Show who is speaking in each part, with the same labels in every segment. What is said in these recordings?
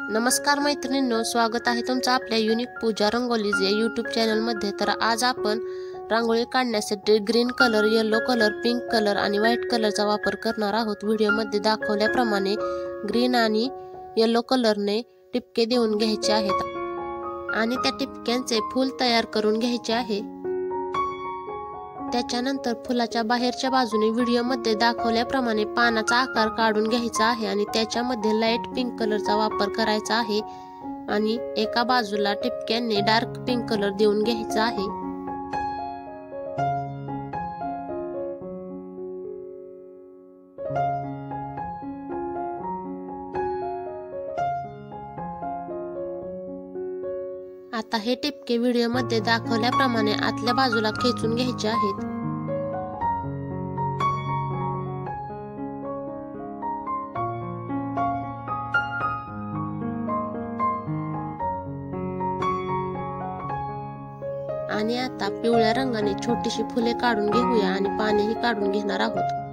Speaker 1: नमस्कार मैत्रिणींनो, स्वागत आहे तुमचं आपल्या युनिक पूजा रंगोलीज या यूट्यूब चॅनलमध्ये। तर आज आपण रांगोळी काढण्यासाठी green colour, yellow colour, pink colour आणि व्हाईट कलरचा वापर करणार आहोत। व्हिडिओमध्ये दाखवल्याप्रमाणे ग्रीन आणि येलो कलरने टिपके देऊन घ्यायचे आहेत आणि त्या टिपक्यांचे फूल तयार करून घ्यायचे आहे। त्याच्यानंतर फुलाच्या बाहेरच्या बाजूने व्हिडिओमध्ये दाखवल्याप्रमाणे पानाचा आकार काढून घ्यायचा आहे आणि त्याच्यामध्ये लाईट पिंक कलरचा वापर करायचा आहे आणि एका बाजूला टिपक्यांनी डार्क पिंक कलर देऊन घ्यायचा आहे। आता हे टिपके व्हिडिओमध्ये दाखवल्याप्रमाणे आतल्या बाजूला खेचून घ्यायचे आहेत। आणि आता पिवळ्या रंगाने छोटीशी फुले काढून घेऊया आणि पानेही काढून घेणार आहोत।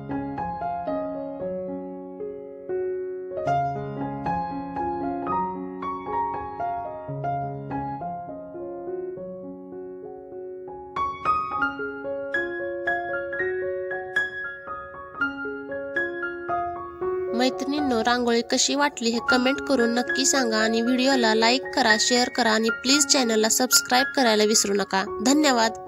Speaker 1: मैत्रिणींनो, रांगोळी कशी वाटली हे कमेंट करून नक्की सांगा आणि व्हिडिओला लाईक करा, शेअर करा आणि प्लीज चॅनलला सबस्क्राईब करायला विसरू नका। धन्यवाद।